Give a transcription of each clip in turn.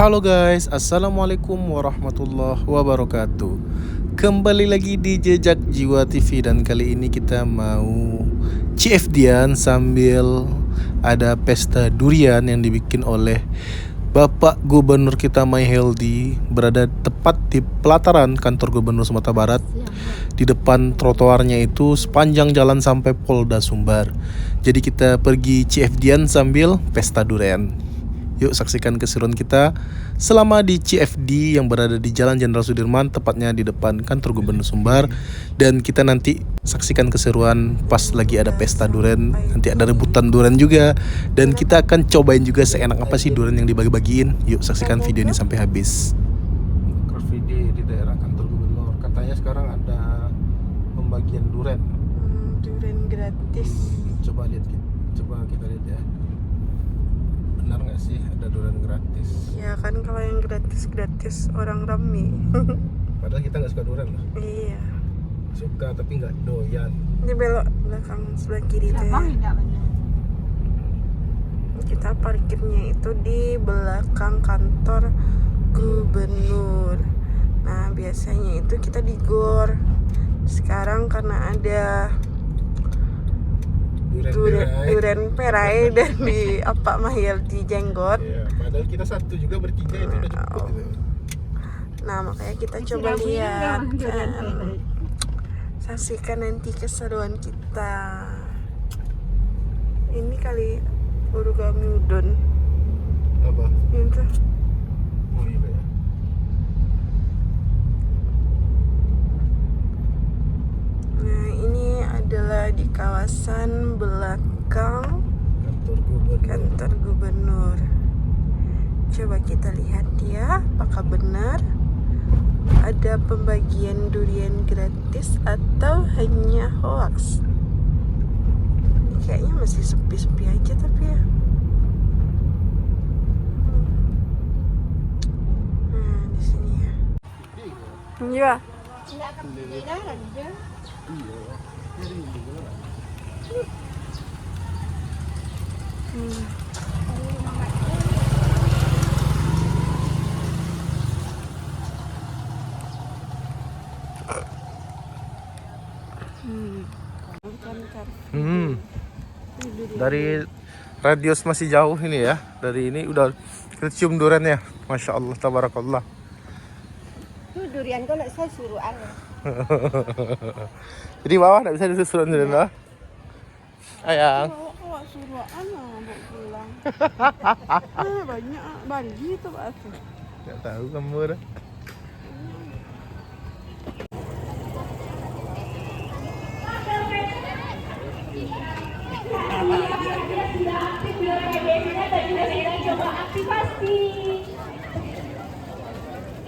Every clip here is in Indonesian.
Halo guys, Assalamualaikum warahmatullahi wabarakatuh. Kembali lagi di Jejak Jiwa TV. Dan kali ini kita mau CFD-an sambil ada pesta durian yang dibikin oleh Bapak Gubernur kita My Healthy. Berada tepat di pelataran kantor Gubernur Sumatera Barat. Di depan trotoarnya itu sepanjang jalan sampai Polda Sumbar. Jadi kita pergi CFD-an sambil pesta durian. Yuk saksikan keseruan kita selama di CFD yang berada di Jalan Jenderal Sudirman, tepatnya di depan kantor Gubernur Sumbar. Dan kita nanti saksikan keseruan pas lagi ada pesta durian. Nanti ada rebutan durian juga. Dan kita akan cobain juga seenak apa sih durian yang dibagi-bagiin. Yuk saksikan video ini sampai habis. Car Free Day di daerah kantor Gubernur. Katanya sekarang ada pembagian durian. Durian gratis. Coba kita lihat ya. Benar nggak sih ada durian gratis? Ya kan kalau yang gratis orang rame. Padahal kita nggak suka durian loh. Iya. Suka tapi nggak doyan. Ini belok belakang sebelah kiri tuh ya. Kita parkirnya itu di belakang kantor gubernur. Nah biasanya itu kita di GOR. Sekarang karena ada durian perai dan di apa mahir di jenggot. Iya, padahal kita satu juga bertiga itu udah cukup gitu. Nah makanya kita coba lihat kan. Saksikan nanti keseruan kita. Ini kali origami udon. Apa? Itu. Oh iya ya. Nah ini adalah di kawasan belakang kantor gubernur. Coba kita lihat ya, apakah benar ada pembagian durian gratis atau hanya hoax. Ini kayaknya masih sepi-sepi aja tapi ya. Nah di sini ya. Iya. Dari radius masih jauh ini ya. Dari ini udah cium duriannya. Masya Allah, tabarakallah. Itu durian kok saya suruhan. Jadi bawah nggak bisa disuruh durian lah. Ayang. Kok suruhan mau pulang. Banyak bagi itu pasti. Nggak tahu kamu dah. Aktivasi.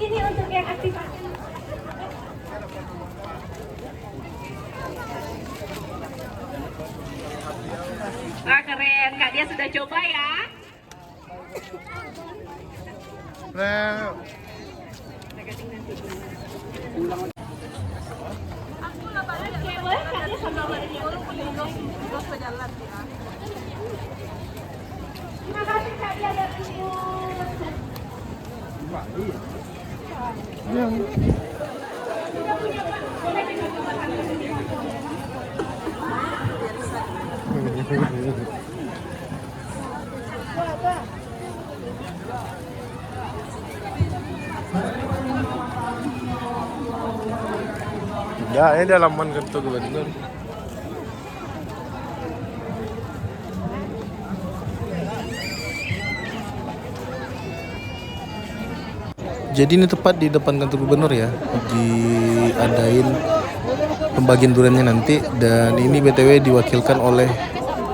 Ini untuk yang aktivasi. Wah keren, Kak dia sudah coba ya. Nah. Terima kasih Kak dia dan Ibu. Ya, ini dalaman kantor gubernur. Jadi ini tepat di depan kantor gubernur ya, diadain pembagian duriannya nanti. Dan ini BTW diwakilkan oleh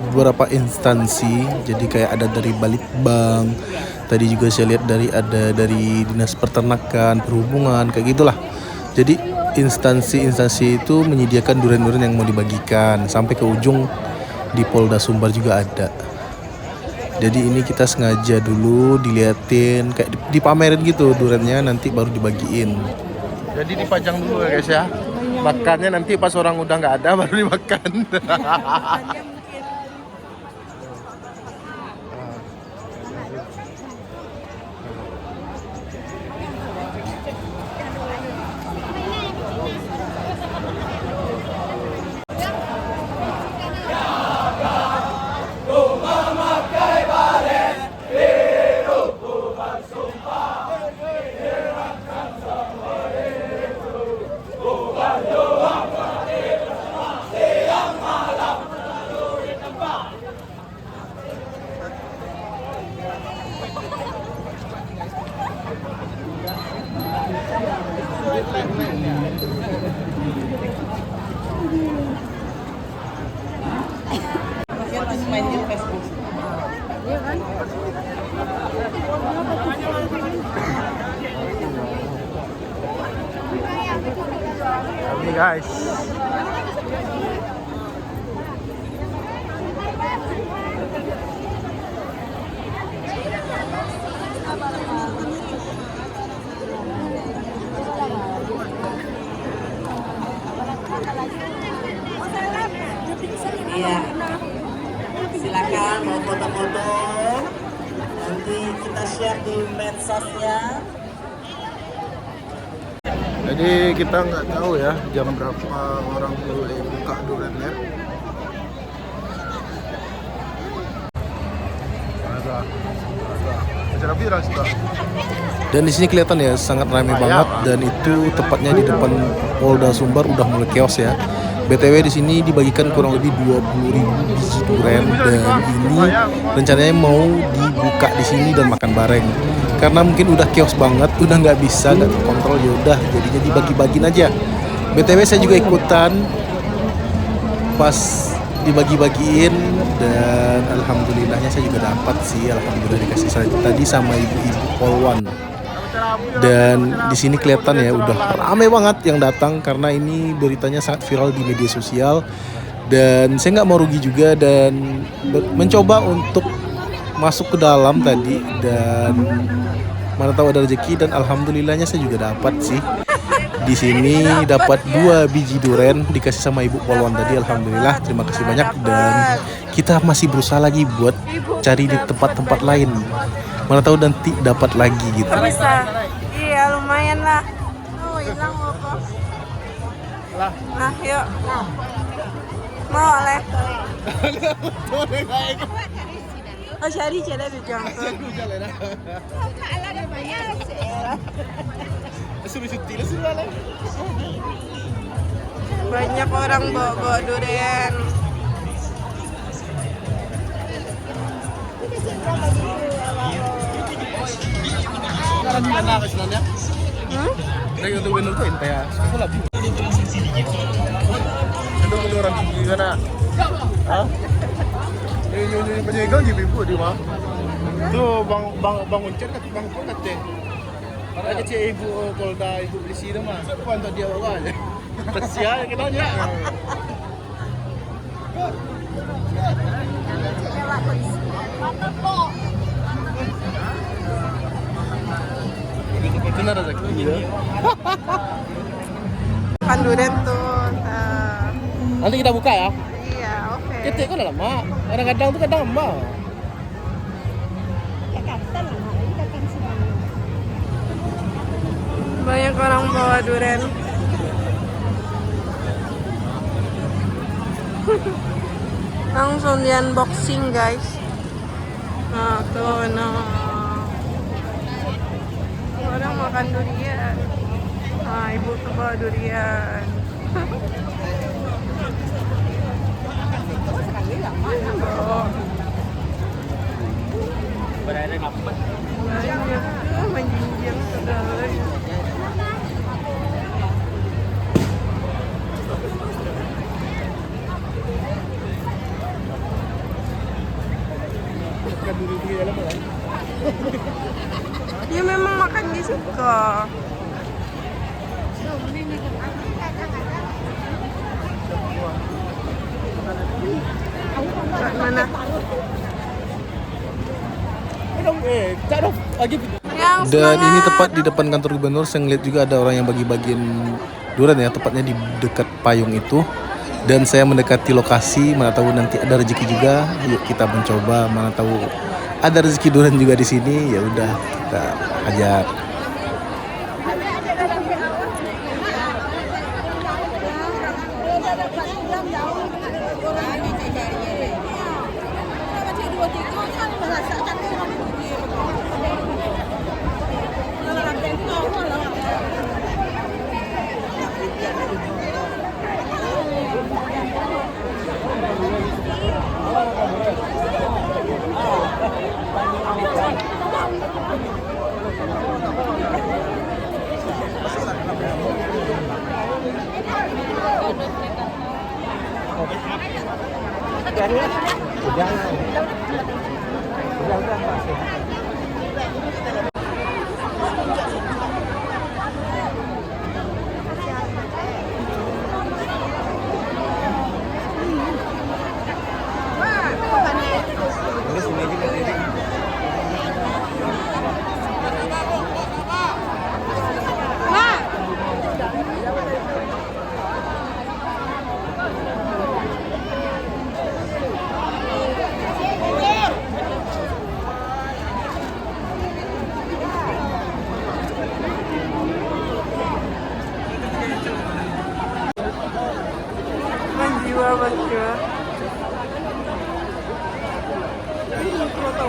beberapa instansi. Jadi kayak ada dari Balitbang, tadi juga saya lihat ada dari Dinas Peternakan, Perhubungan, kayak gitulah. Jadi instansi-instansi itu menyediakan durian-durian yang mau dibagikan sampai ke ujung di Polda Sumbar juga ada. Jadi ini kita sengaja dulu diliatin kayak dipamerin gitu duriannya, nanti baru dibagiin. Jadi dipajang dulu ya guys ya. Makannya nanti pas orang udah nggak ada baru dimakan. guys. Iya, silakan mau foto-foto, nanti kita share di medsosnya. Jadi kita nggak tahu ya jam berapa orang mulai buka duriannya. Dan di sini kelihatan ya sangat ramai banget, dan itu tepatnya di depan Polda Sumbar udah mulai chaos ya. BTW di sini dibagikan kurang lebih 20.000 biji durian, dan ini rencananya mau dibuka di sini dan makan bareng. Karena mungkin udah chaos banget, udah nggak bisa, nggak terkontrol, ya udah jadinya dibagi-bagiin aja. BTW saya juga ikutan pas dibagi-bagiin, dan alhamdulillahnya saya juga dapat sih, alhamdulillah dikasih tadi sama ibu-ibu Polwan. Dan di sini kelihatan ya udah ramai banget yang datang karena ini beritanya sangat viral di media sosial, dan saya nggak mau rugi juga dan mencoba untuk masuk ke dalam tadi, dan mana tahu ada rezeki, dan alhamdulillahnya saya juga dapat sih. Di sini dapat 2 biji durian dikasih sama ibu Polwan tadi, alhamdulillah, terima kasih banyak. Dan kita masih berusaha lagi buat cari di tempat-tempat lain, mana tahu nanti dapat lagi gitu. Bisa, iya lumayan lah. Oh hilang kok. Nah yuk, mau oleh. Oh cari cara di jangkut. Banyak orang bawa durian. Sekarang di mana sebenarnya? Dari untuk window tuh ente ya. Sekolah bu. Untuk orang di mana? Hah? Ini penyegang di ibu di mana? Tuh bang Uncen kat bang Pol kat deh. Ada kecil ibu Polda, ibu polisi dah mah. Siapa untuk dia bawa aja? Tersial kita aja. Benar rezeki ya. Makan durian tuh. Nanti kita buka ya. Iya, oke. Ketik kok lama. Kadang-kadang tuh kadang lama. Banyak orang bawa durian. Langsung di unboxing guys. Nah tuh, nah orang makan durian. Nah ibu tuh bawa durian. Banyak tuh menjinjing segala. Dia memang makan di suka. Mana? Dan ini tepat di depan kantor gubernur. Saya ngeliat juga ada orang yang bagi-bagiin durian ya, tepatnya di dekat payung itu. Dan saya mendekati lokasi, mana tahu nanti ada rezeki juga. Yuk kita mencoba, mana tahu ada rezeki durian juga di sini. Ya udah kita ajak.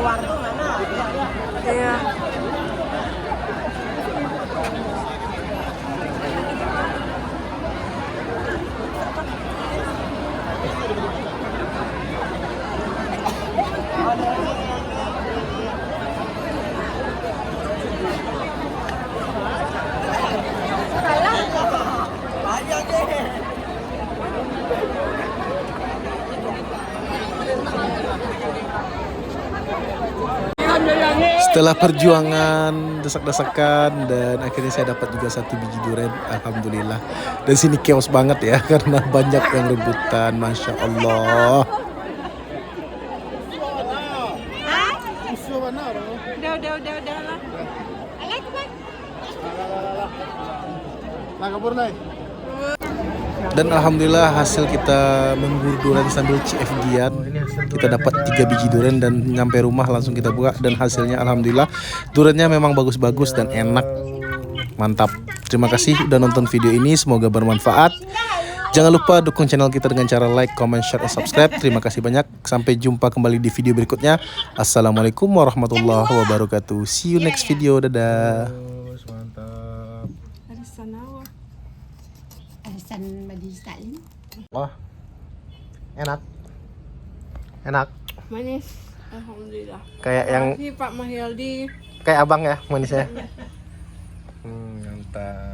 keluar tuh mana? Iya. Setelah perjuangan desak-desakan dan akhirnya saya dapat juga 1 biji durian, alhamdulillah. Dan sini chaos banget ya karena banyak yang rebutan, masya Allah. Udah lah. Dan alhamdulillah hasil kita memburu durian sambil CFD-an. Kita dapat 3 biji durian dan nyampe rumah langsung kita buka dan hasilnya alhamdulillah duriannya memang bagus-bagus dan enak. Mantap. Terima kasih udah nonton video ini, semoga bermanfaat. Jangan lupa dukung channel kita dengan cara like, comment, share, dan subscribe. Terima kasih banyak. Sampai jumpa kembali di video berikutnya. Assalamualaikum warahmatullahi wabarakatuh. See you next video. Dadah. Mantap. Arisan awal. Arisan Majelis Taklim. Wah. Enak. Enak. Manis. Alhamdulillah. Kayak yang Makasih Pak Mahyaldi. kayak abang ya manisnya. Mantap.